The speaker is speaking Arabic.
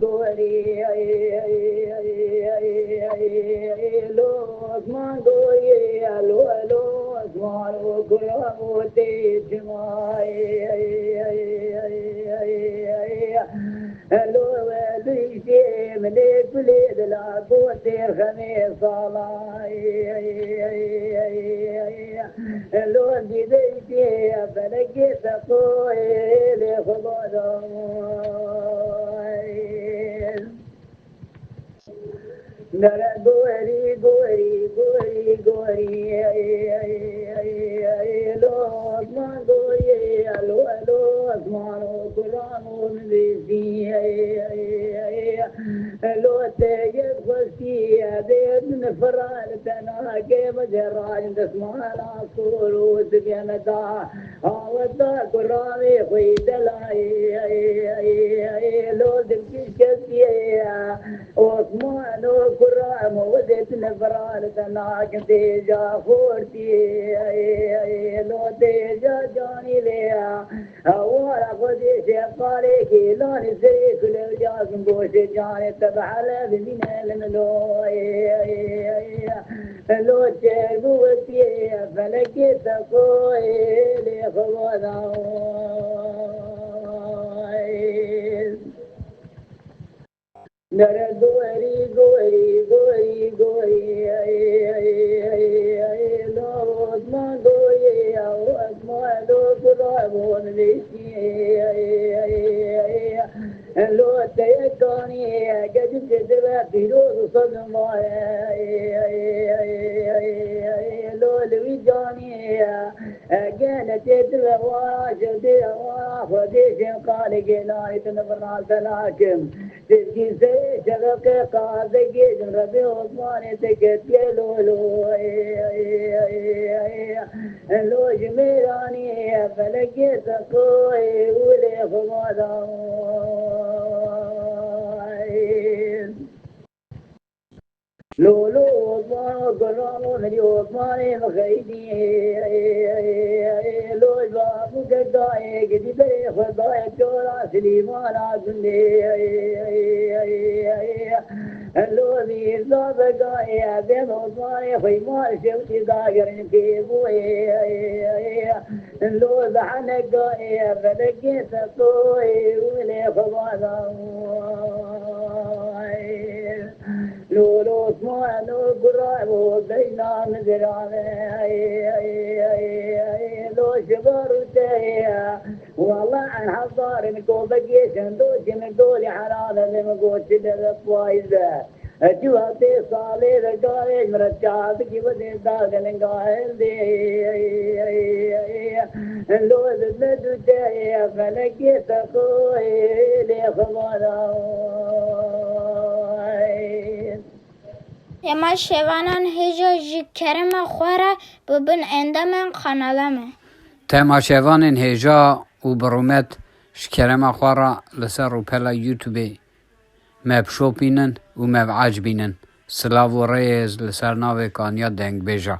گوری لوگ مانگوی الو مارو گرامو تیجمای الو دیشی ملی کلی دلا گوتیر خمی صالای الو دیشی فلکی تقوی لخبرای نرى قوري قوري قوري قوري لوز ما قوري الو اسمانو قرانو نبيسي لو تجد خشي بيد نفران تناكي مجراج تسمع العصور وتبينتا هاوتا قراني خيد لاي لو دمكش كسي عثمانو قرام ودت نفران تناك تيجا فورتي لو تيجا جاني ليا أولا خدي شقالي كيلاني سريك لو جاكم بوش جاني تبع لبنين الملوي لو تيربو وتي فلكي تقوي لخوانا نرى قوري قوري قوري قوري لوز ما قوري أو أسمع لو قرابون ليشي لو تيكوني قد تدبا فيروز صدمة لو لويجاني كانت تدبا واشدي وافديش قال قناي تنبرنا سلاكم تبكي سي شبك قاضي ربي عثمان تكت لولو لو جميراني فلقي تقوي ولي خمادا لولو عثمان قرامو نجي عثمان مخيدي لو بابو كداي قدي بري خداي جورا سليمان عزني لو ذي صابقاي بين عثمان خيمار شوتي داير كيبوي لو ذحنقاي فلقيت طوي ولي خوانا لولو اسمانو قرابو بينا مزراني لو شبارو تايا والله عن حضار نكو بقيش ندوش نقولي حلالة لمقوش للفوايزة جواتي صالي رقايش مرتشاد كي بدي داخل قايل دي لو ذلدو تايا فلقي تقوي لي خمانا اما شوانان هجا جی کرم خوره ببن اندامن خانالمه تماشاوان هجا و برومت شکرم خوره لسر و پلا یوتیوبی مبشو بینن و مبعج بینن سلاو و ریز لسر ناوی کانیا دنگ بیجا